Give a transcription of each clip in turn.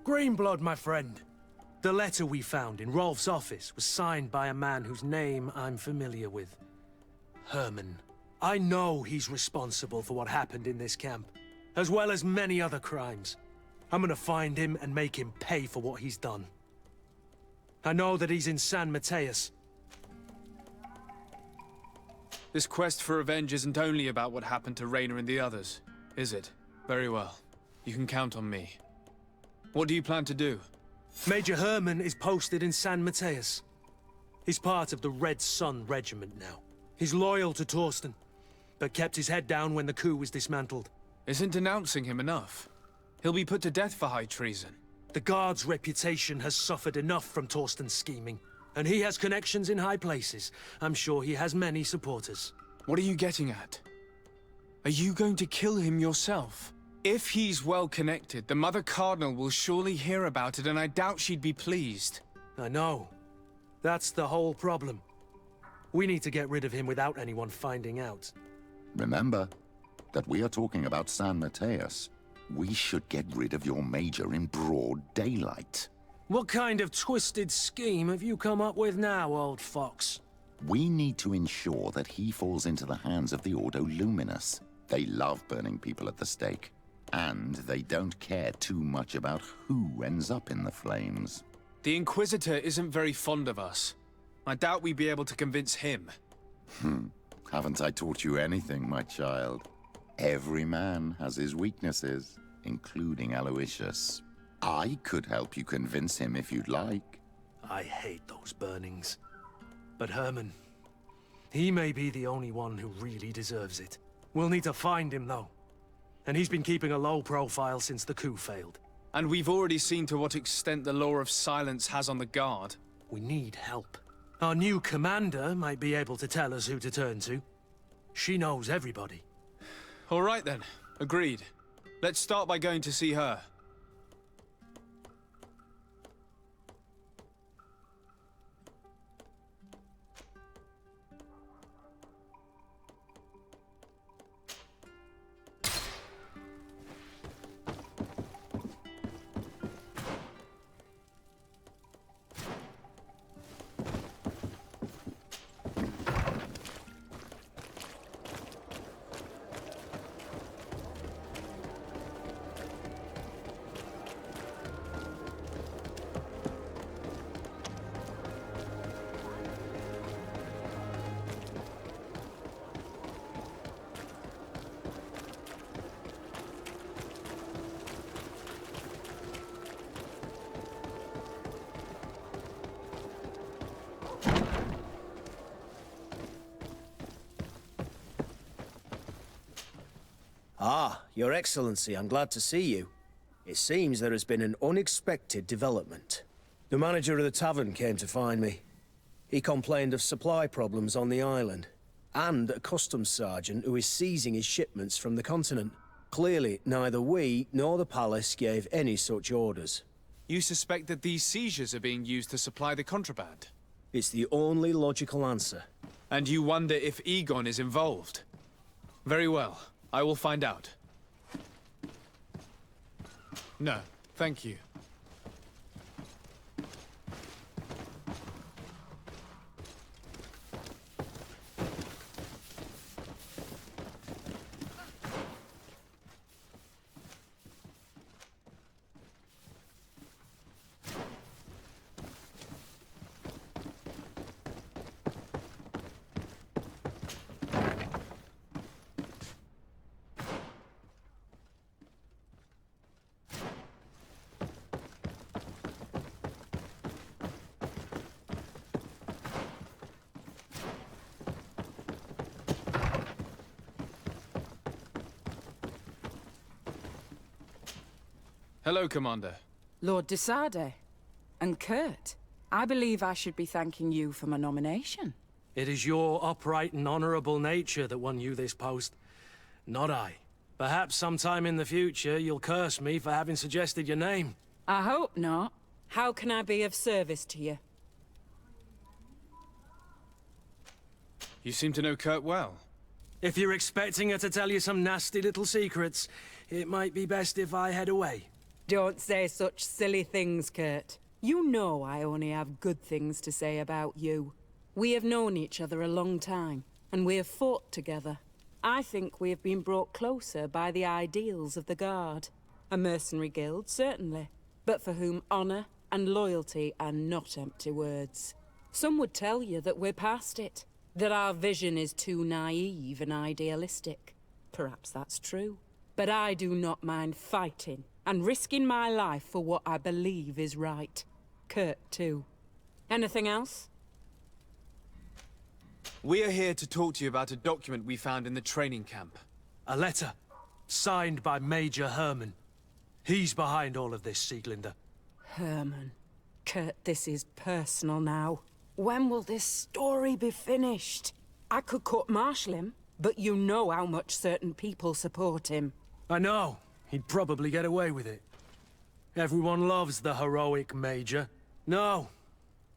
Greenblood, my friend. The letter we found in Rolf's office was signed by a man whose name I'm familiar with. Hermann. I know he's responsible for what happened in this camp, as well as many other crimes. I'm gonna find him and make him pay for what he's done. I know that he's in San Mateus. This quest for revenge isn't only about what happened to Rainer and the others, is it? Very well. You can count on me. What do you plan to do? Major Hermann is posted in San Mateus. He's part of the Red Sun Regiment now. He's loyal to Torsten, but kept his head down when the coup was dismantled. Isn't denouncing him enough? He'll be put to death for high treason. The Guard's reputation has suffered enough from Torsten's scheming, and he has connections in high places. I'm sure he has many supporters. What are you getting at? Are you going to kill him yourself? If he's well connected, the Mother Cardinal will surely hear about it, and I doubt she'd be pleased. I know. That's the whole problem. We need to get rid of him without anyone finding out. Remember that we are talking about San Mateus. We should get rid of your major in broad daylight. What kind of twisted scheme have you come up with now, old fox? We need to ensure that he falls into the hands of the Ordo Luminus. They love burning people at the stake. And they don't care too much about who ends up in the flames. The Inquisitor isn't very fond of us. I doubt we'd be able to convince him. Haven't I taught you anything, my child? Every man has his weaknesses, including Aloysius. I could help you convince him if you'd like. I hate those burnings. But Hermann, he may be the only one who really deserves it. We'll need to find him, though. And he's been keeping a low profile since the coup failed. And we've already seen to what extent the law of silence has on the Guard. We need help. Our new commander might be able to tell us who to turn to. She knows everybody. All right then. Agreed. Let's start by going to see her. Ah, Your Excellency, I'm glad to see you. It seems there has been an unexpected development. The manager of the tavern came to find me. He complained of supply problems on the island, and a customs sergeant who is seizing his shipments from the continent. Clearly, neither we nor the palace gave any such orders. You suspect that these seizures are being used to supply the contraband? It's the only logical answer. And you wonder if Egon is involved? Very well. I will find out. No, thank you. Hello, Commander. Lord de Sade. And Kurt. I believe I should be thanking you for my nomination. It is your upright and honorable nature that won you this post, not I. Perhaps sometime in the future you'll curse me for having suggested your name. I hope not. How can I be of service to you? You seem to know Kurt well. If you're expecting her to tell you some nasty little secrets, it might be best if I head away. Don't say such silly things, Kurt. You know I only have good things to say about you. We have known each other a long time, and we have fought together. I think we have been brought closer by the ideals of the Guard. A mercenary guild, certainly, but for whom honor and loyalty are not empty words. Some would tell you that we're past it, that our vision is too naive and idealistic. Perhaps that's true. But I do not mind fighting and risking my life for what I believe is right. Kurt, too. Anything else? We are here to talk to you about a document we found in the training camp. A letter, signed by Major Hermann. He's behind all of this, Sieglinde. Hermann. Kurt, this is personal now. When will this story be finished? I could court-martial him, but you know how much certain people support him. I know. He'd probably get away with it. Everyone loves the heroic Major. No,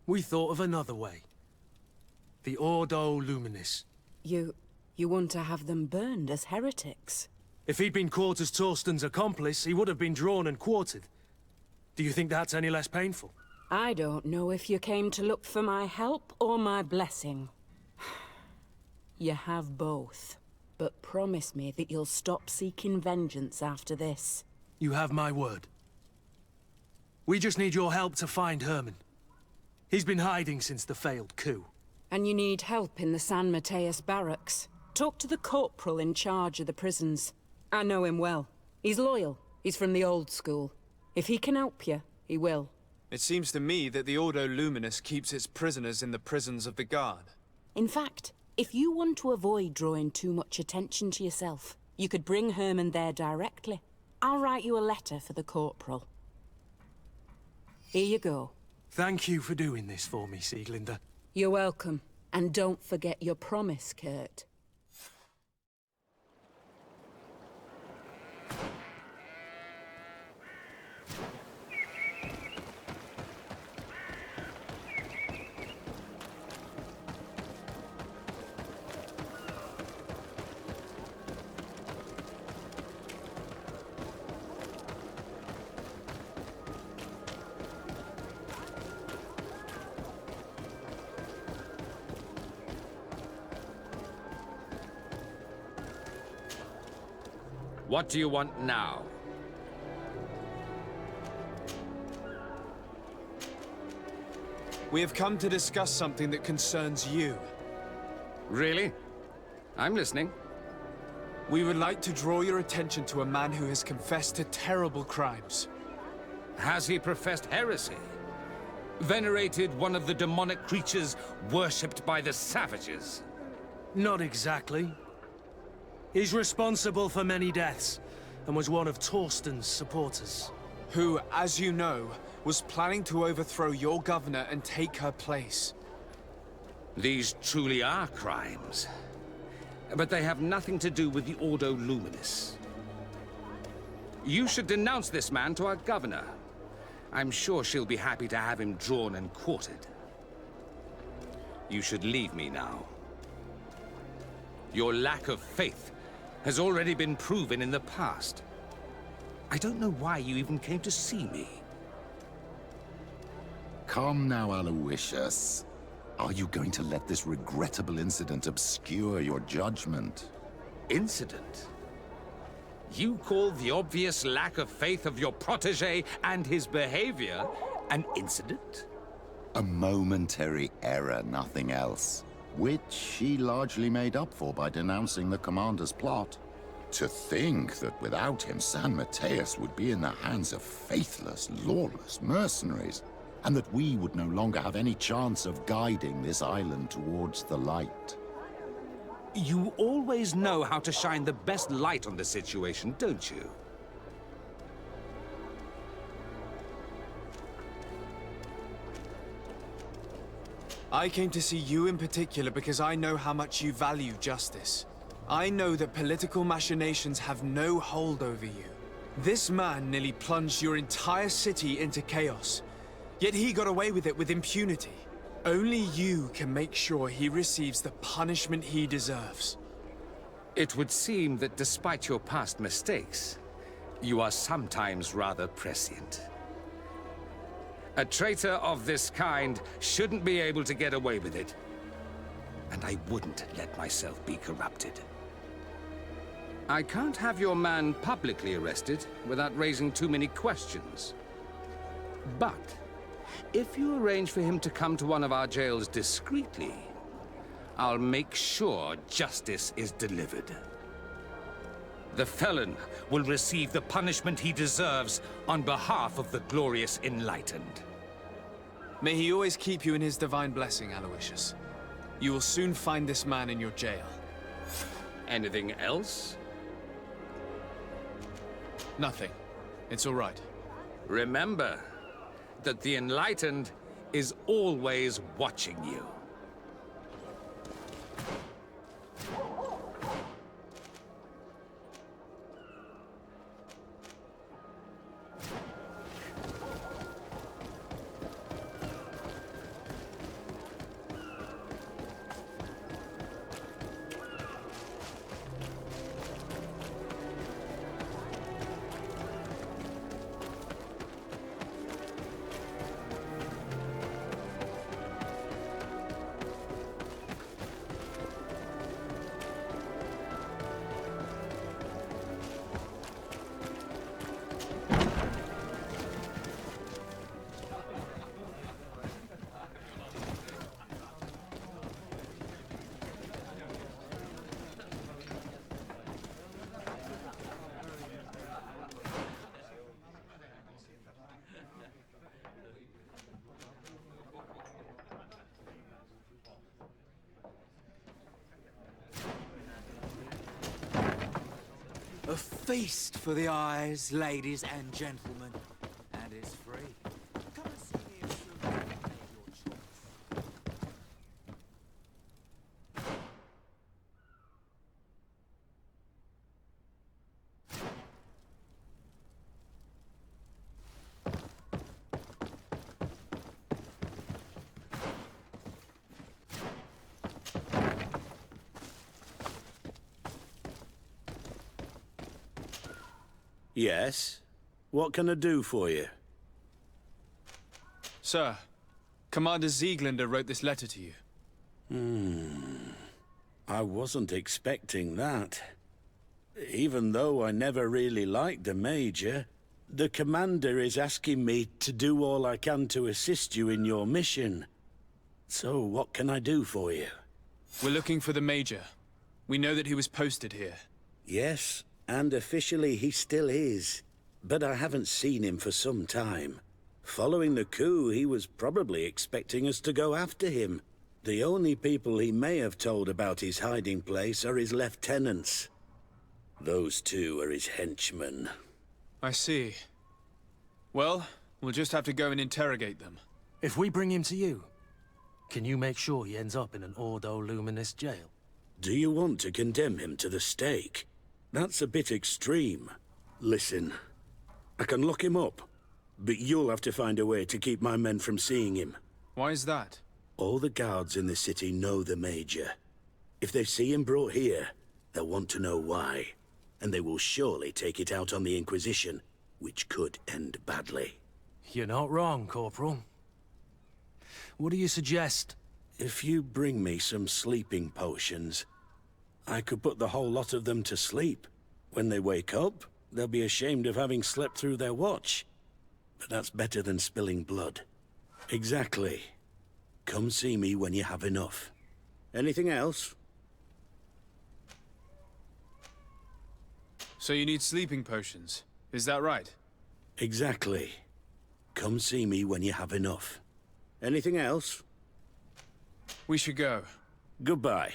we thought of another way. The Ordo Luminis. You want to have them burned as heretics? If he'd been caught as Torsten's accomplice, he would have been drawn and quartered. Do you think that's any less painful? I don't know if you came to look for my help or my blessing. You have both. But promise me that you'll stop seeking vengeance after this. You have my word. We just need your help to find Hermann. He's been hiding since the failed coup. And you need help in the San Mateus barracks. Talk to the corporal in charge of the prisons. I know him well. He's loyal. He's from the old school. If he can help you, he will. It seems to me that the Ordo Luminis keeps its prisoners in the prisons of the Guard. In fact, if you want to avoid drawing too much attention to yourself, you could bring Hermann there directly. I'll write you a letter for the corporal. Here you go. Thank you for doing this for me, Sieglinde. You're welcome. And don't forget your promise, Kurt. What do you want now? We have come to discuss something that concerns you. Really? I'm listening. We would like to draw your attention to a man who has confessed to terrible crimes. Has he professed heresy? Venerated one of the demonic creatures worshipped by the savages? Not exactly. He's responsible for many deaths, and was one of Torsten's supporters. Who, as you know, was planning to overthrow your governor and take her place. These truly are crimes. But they have nothing to do with the Ordo Luminis. You should denounce this man to our governor. I'm sure she'll be happy to have him drawn and quartered. You should leave me now. Your lack of faith has already been proven in the past. I don't know why you even came to see me. Come now, Aloysius. Are you going to let this regrettable incident obscure your judgment? Incident? You call the obvious lack of faith of your protégé and his behavior an incident? A momentary error, nothing else. Which he largely made up for by denouncing the commander's plot. To think that without him, San Mateus would be in the hands of faithless, lawless mercenaries, and that we would no longer have any chance of guiding this island towards the light. You always know how to shine the best light on the situation, don't you? I came to see you in particular because I know how much you value justice. I know that political machinations have no hold over you. This man nearly plunged your entire city into chaos, yet he got away with it with impunity. Only you can make sure he receives the punishment he deserves. It would seem that despite your past mistakes, You are sometimes rather prescient. A traitor of this kind shouldn't be able to get away with it. And I wouldn't let myself be corrupted. I can't have your man publicly arrested without raising too many questions. But if you arrange for him to come to one of our jails discreetly, I'll make sure justice is delivered. The felon will receive the punishment he deserves on behalf of the glorious enlightened. May he always keep you in his divine blessing, Aloysius. You will soon find this man in your jail. Anything else? Nothing. It's all right. Remember that the enlightened is always watching you. A feast for the eyes, ladies and gentlemen. And it's free. Come and see me as soon as you make your choice. Yes? What can I do for you? Sir, Commander Sieglinde wrote this letter to you. I wasn't expecting that. Even though I never really liked the Major, the Commander is asking me to do all I can to assist you in your mission. So what can I do for you? We're looking for the Major. We know that he was posted here. Yes, and officially he still is. But I haven't seen him for some time. Following the coup, he was probably expecting us to go after him. The only people he may have told about his hiding place are his lieutenants. Those two are his henchmen. I see. Well, we'll just have to go and interrogate them. If we bring him to you, can you make sure he ends up in an Ordo Luminous jail? Do you want to condemn him to the stake? That's a bit extreme. Listen, I can lock him up, but you'll have to find a way to keep my men from seeing him. Why is that? All the guards in the city know the Major. If they see him brought here, they'll want to know why. And they will surely take it out on the Inquisition, which could end badly. You're not wrong, Corporal. What do you suggest? If you bring me some sleeping potions, I could put the whole lot of them to sleep. When they wake up, they'll be ashamed of having slept through their watch. But that's better than spilling blood. Exactly. Come see me when you have enough. Anything else? So you need sleeping potions, is that right? Exactly. Come see me when you have enough. Anything else? We should go. Goodbye.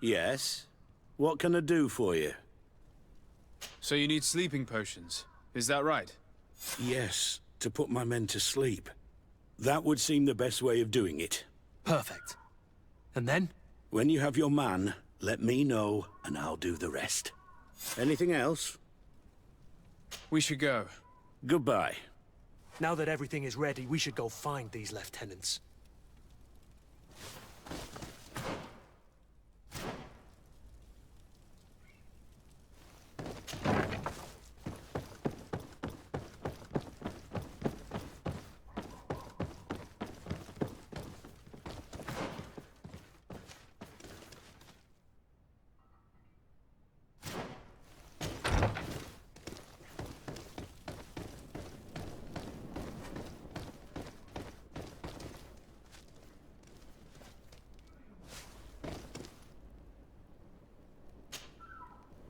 Yes? What can I do for you? So you need sleeping potions, is that right? Yes, to put my men to sleep. That would seem the best way of doing it. Perfect. And then? When you have your man, let me know, and I'll do the rest. Anything else? We should go. Goodbye. Now that everything is ready, we should go find these lieutenants.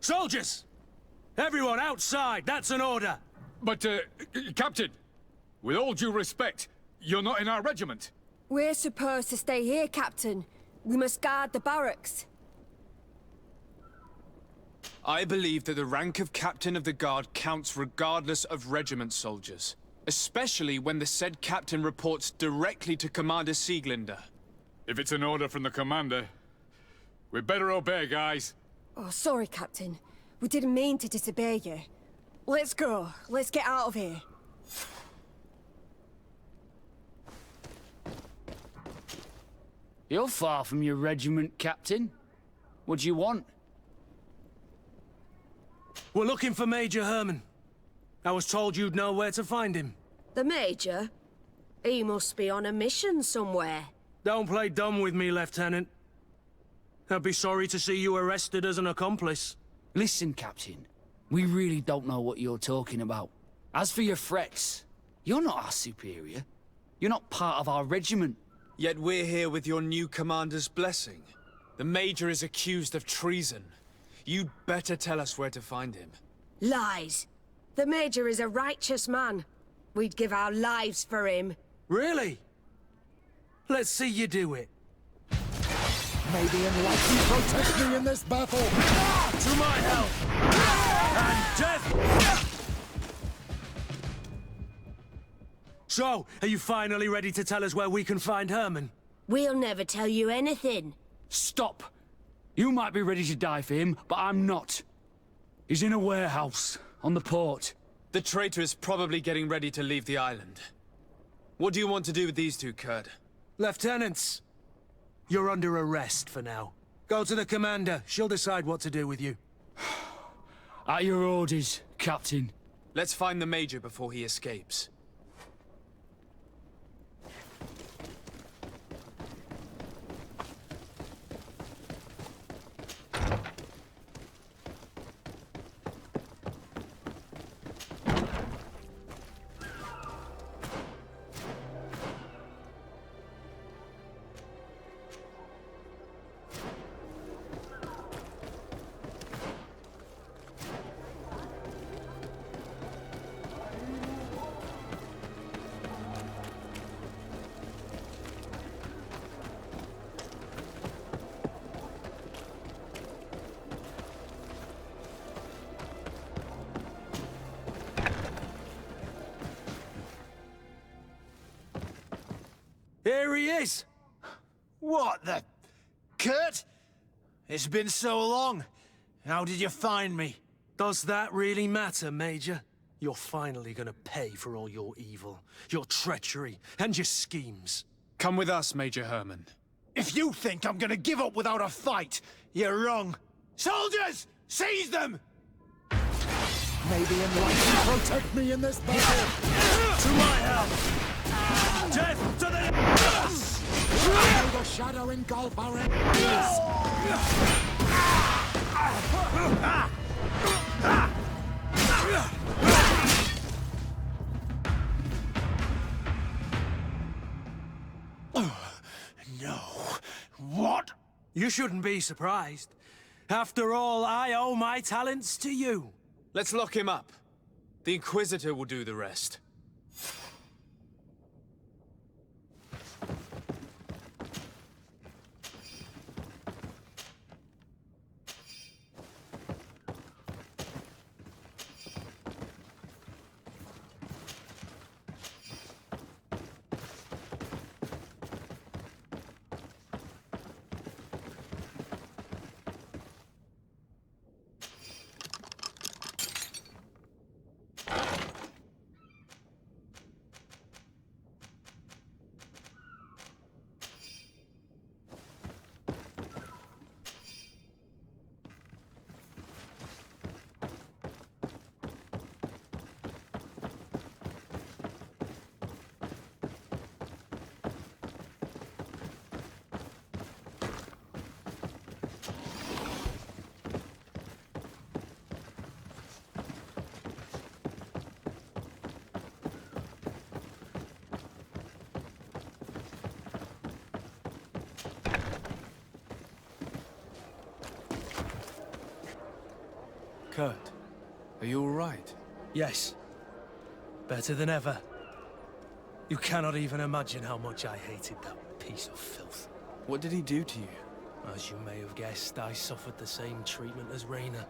Soldiers! Everyone outside! That's an order! But, Captain, with all due respect, you're not in our regiment. We're supposed to stay here, Captain. We must guard the barracks. I believe that the rank of Captain of the Guard counts regardless of regiment soldiers. Especially when the said captain reports directly to Commander Sieglinde. If it's an order from the commander, we'd better obey, guys. Oh, sorry, Captain. We didn't mean to disobey you. Let's go. Let's get out of here. You're far from your regiment, Captain. What do you want? We're looking for Major Hermann. I was told you'd know where to find him. The Major? He must be on a mission somewhere. Don't play dumb with me, Lieutenant. I'd be sorry to see you arrested as an accomplice. Listen, Captain. We really don't know what you're talking about. As for your threats, you're not our superior. You're not part of our regiment. Yet we're here with your new commander's blessing. The Major is accused of treason. You'd better tell us where to find him. Lies. The Major is a righteous man. We'd give our lives for him. Really? Let's see you do it. May the enlightened protect me in this battle! To my help! And death! So, are you finally ready to tell us where we can find Hermann? We'll never tell you anything. Stop! You might be ready to die for him, but I'm not. He's in a warehouse, on the port. The traitor is probably getting ready to leave the island. What do you want to do with these two, Kurta? Lieutenants, you're under arrest for now. Go to the commander. She'll decide what to do with you. At your orders, Captain. Let's find the Major before he escapes. Here he is! What the... Kurt? It's been so long. How did you find me? Does that really matter, Major? You're finally gonna pay for all your evil, your treachery, and your schemes. Come with us, Major Hermann. If you think I'm gonna give up without a fight, you're wrong. Soldiers! Seize them! May the enlightened protect me in this battle! To my help! Death to the... May the shadow engulf our enemies! No. What? You shouldn't be surprised. After all, I owe my talents to you. Let's lock him up. The Inquisitor will do the rest. Kurt, are you all right? Yes. Better than ever. You cannot even imagine how much I hated that piece of filth. What did he do to you? As you may have guessed, I suffered the same treatment as Raina.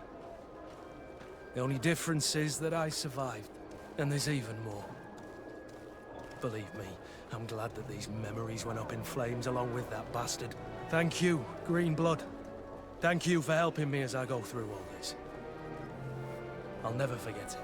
The only difference is that I survived, and there's even more. Believe me, I'm glad that these memories went up in flames along with that bastard. Thank you, Green Blood. Thank you for helping me as I go through all this. I'll never forget it.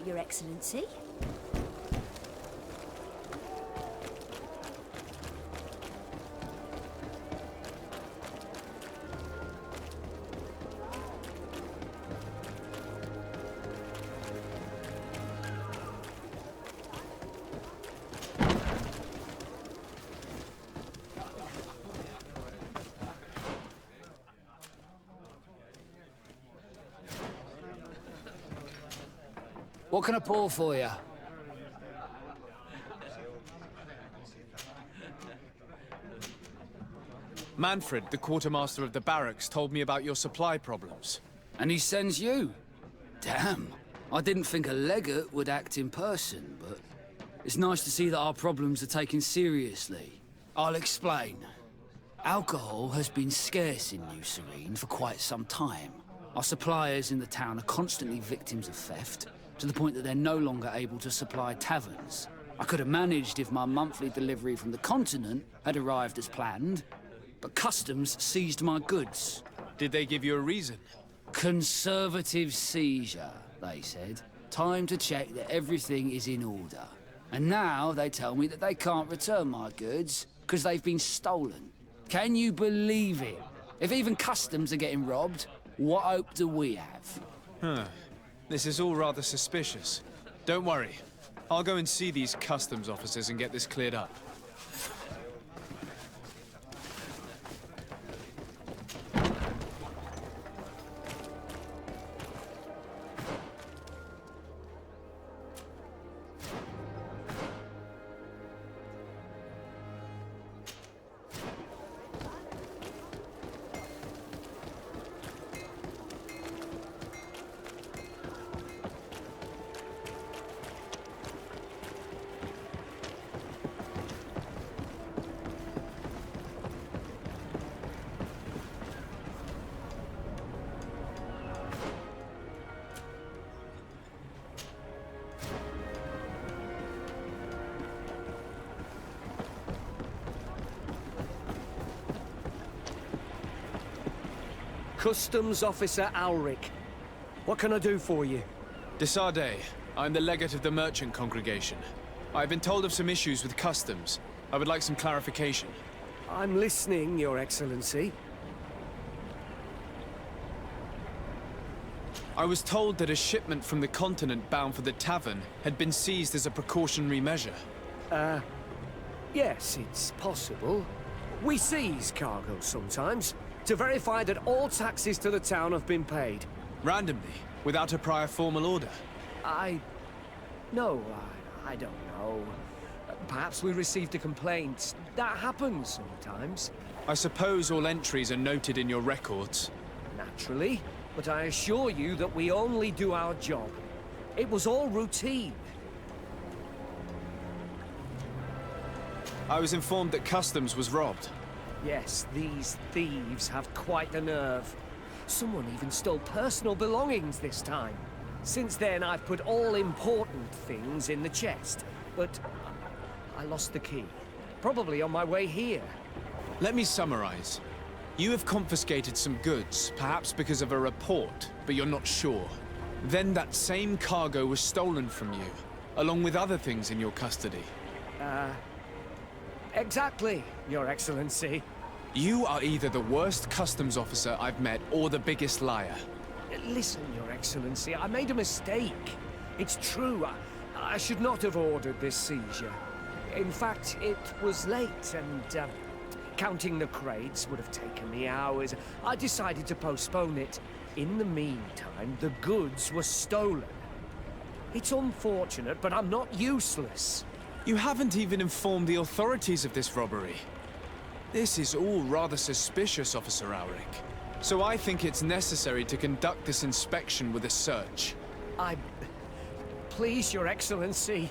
Your Excellency. What can I pour for you? Manfred, the quartermaster of the barracks, told me about your supply problems. And he sends you? Damn. I didn't think a legate would act in person, but it's nice to see that our problems are taken seriously. I'll explain. Alcohol has been scarce in New Sérène for quite some time. Our suppliers in the town are constantly victims of theft, to the point that they're no longer able to supply taverns. I could have managed if my monthly delivery from the continent had arrived as planned, but customs seized my goods. Did they give you a reason? Conservative seizure, they said. Time to check that everything is in order. And now they tell me that they can't return my goods because they've been stolen. Can you believe it? If even customs are getting robbed, what hope do we have? Huh. This is all rather suspicious. Don't worry. I'll go and see these customs officers and get this cleared up. Customs Officer Alric. What can I do for you? Desade, I'm the legate of the merchant congregation. I've been told of some issues with customs. I would like some clarification. I'm listening, Your Excellency. I was told that a shipment from the continent bound for the tavern had been seized as a precautionary measure. Yes, it's possible. We seize cargo sometimes, to verify that all taxes to the town have been paid. Randomly, without a prior formal order? No, I don't know. Perhaps we received a complaint. That happens sometimes. I suppose all entries are noted in your records. Naturally, but I assure you that we only do our job. It was all routine. I was informed that customs was robbed. Yes, these thieves have quite the nerve. Someone even stole personal belongings this time. Since then, I've put all important things in the chest, but I lost the key. Probably on my way here. Let me summarize. You have confiscated some goods, perhaps because of a report, but you're not sure. Then that same cargo was stolen from you, along with other things in your custody. Exactly, Your Excellency. You are either the worst customs officer I've met or the biggest liar. Listen, Your Excellency, I made a mistake. It's true, I should not have ordered this seizure. In fact, it was late and, counting the crates would have taken me hours. I decided to postpone it. In the meantime, the goods were stolen. It's unfortunate, but I'm not useless. You haven't even informed the authorities of this robbery. This is all rather suspicious, Officer Auric. So I think it's necessary to conduct this inspection with a search. Please, Your Excellency.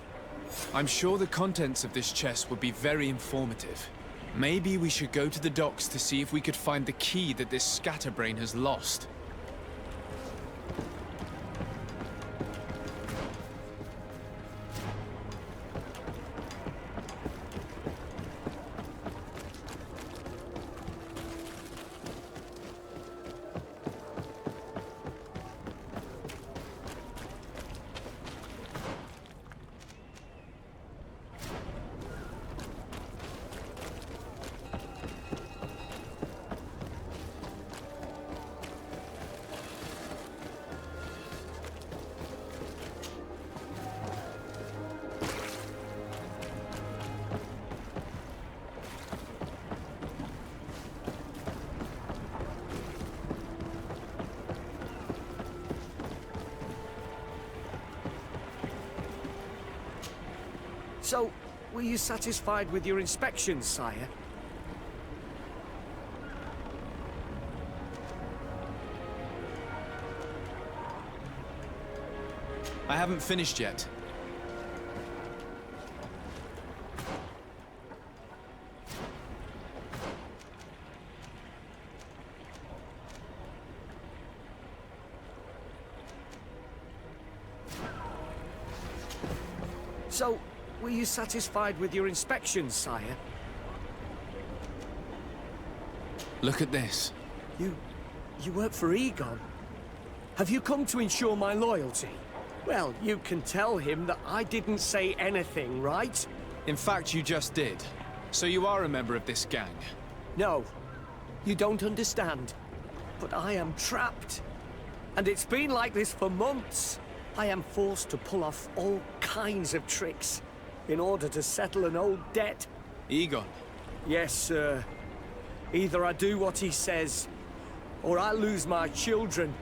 I'm sure the contents of this chest would be very informative. Maybe we should go to the docks to see if we could find the key that this scatterbrain has lost. So, were you satisfied with your inspection, sire? I haven't finished yet. So, were you satisfied with your inspection, sire? Look at this. You work for Egon? Have you come to ensure my loyalty? Well, you can tell him that I didn't say anything, right? In fact, you just did. So you are a member of this gang? No, you don't understand. But I am trapped. And it's been like this for months. I am forced to pull off all kinds of tricks in order to settle an old debt. Egon? Yes, sir. Either I do what he says, or I lose my children.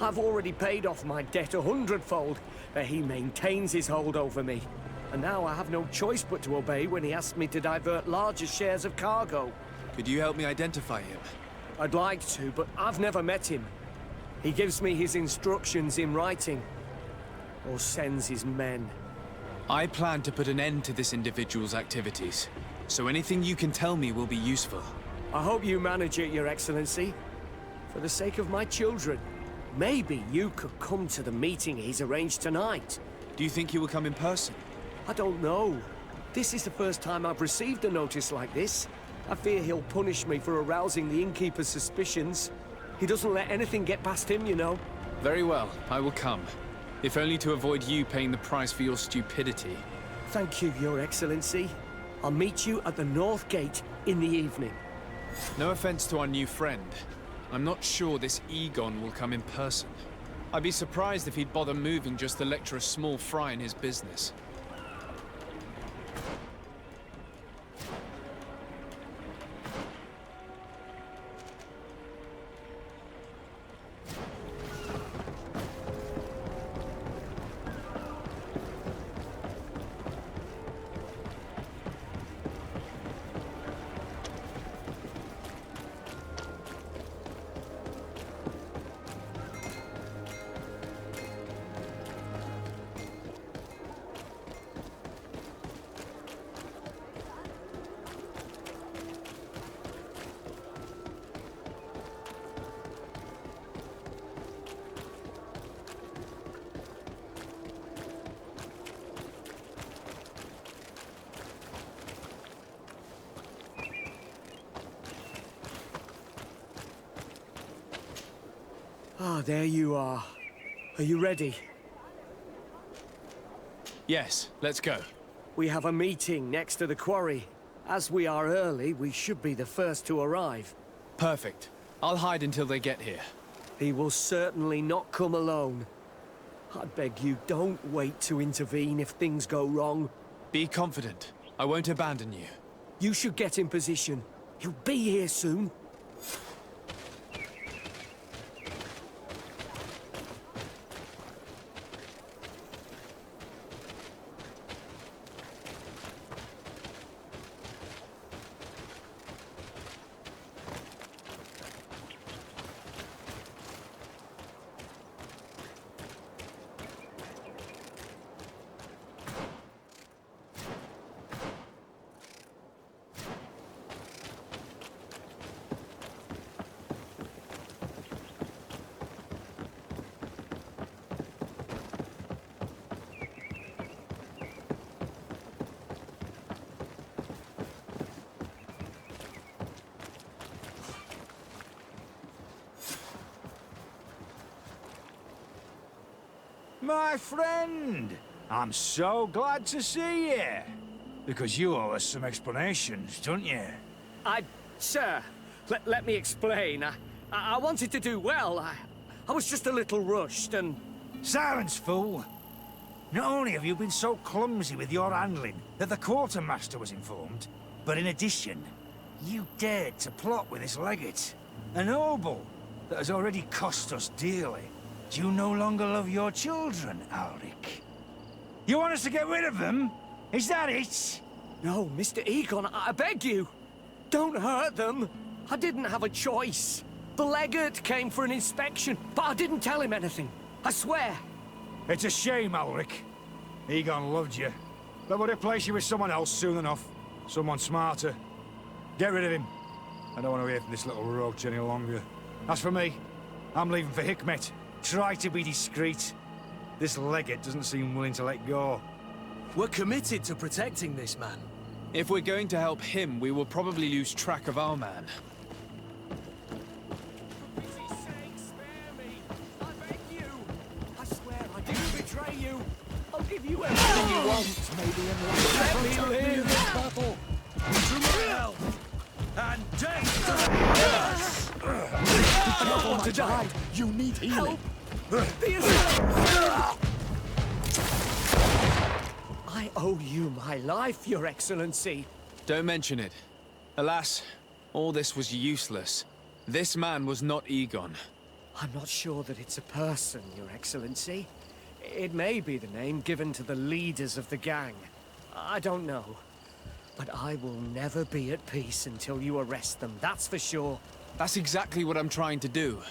I've already paid off my debt 100-fold, but he maintains his hold over me. And now I have no choice but to obey when he asks me to divert larger shares of cargo. Could you help me identify him? I'd like to, but I've never met him. He gives me his instructions in writing, or sends his men. I plan to put an end to this individual's activities, so anything you can tell me will be useful. I hope you manage it, Your Excellency. For the sake of my children, maybe you could come to the meeting he's arranged tonight. Do you think he will come in person? I don't know. This is the first time I've received a notice like this. I fear he'll punish me for arousing the innkeeper's suspicions. He doesn't let anything get past him, you know. Very well, I will come. If only to avoid you paying the price for your stupidity. Thank you, Your Excellency. I'll meet you at the North Gate in the evening. No offense to our new friend. I'm not sure this Egon will come in person. I'd be surprised if he'd bother moving just to lecture a small fry in his business. Ah, there you are. Are you ready? Yes, let's go. We have a meeting next to the quarry. As we are early, we should be the first to arrive. Perfect. I'll hide until they get here. He will certainly not come alone. I beg you, don't wait to intervene if things go wrong. Be confident. I won't abandon you. You should get in position. He'll be here soon. My friend! I'm so glad to see you. Because you owe us some explanations, don't you? Sir, let me explain. I wanted to do well. I was just a little rushed and... Silence, fool! Not only have you been so clumsy with your handling that the quartermaster was informed, but in addition, you dared to plot with this legate. A noble that has already cost us dearly. Do you no longer love your children, Alric? You want us to get rid of them? Is that it? No, Mr. Egon, I beg you. Don't hurt them. I didn't have a choice. The legate came for an inspection, but I didn't tell him anything. I swear. It's a shame, Alric. Egon loved you, but we'll replace you with someone else soon enough. Someone smarter. Get rid of him. I don't want to hear from this little roach any longer. As for me, I'm leaving for Hikmet. Try to be discreet. This legate doesn't seem willing to let go. We're committed to protecting this man. If we're going to help him, we will probably lose track of our man. For pity's sake, spare me. I beg you. I swear I didn't betray you. I'll give you everything you want. Maybe in life. Let me Protect live. this battle. To my health and death to us! I don't want to die. You need healing. I owe you my life, Your Excellency. Don't mention it. Alas, all this was useless. This man was not Egon. I'm not sure that it's a person, Your Excellency. It may be the name given to the leaders of the gang. I don't know. But I will never be at peace until you arrest them, that's for sure. That's exactly what I'm trying to do.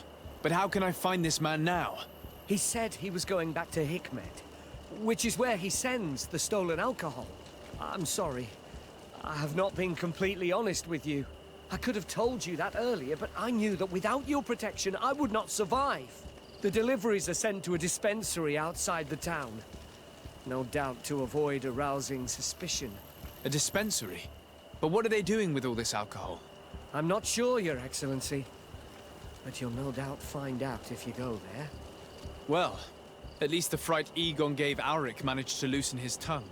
But how can I find this man now? He said he was going back to Hikmet, which is where he sends the stolen alcohol. I'm sorry. I have not been completely honest with you. I could have told you that earlier, but I knew that without your protection, I would not survive. The deliveries are sent to a dispensary outside the town. No doubt to avoid arousing suspicion. A dispensary? But what are they doing with all this alcohol? I'm not sure, Your Excellency. But you'll no doubt find out if you go there. Well, at least the fright Egon gave Alric managed to loosen his tongue.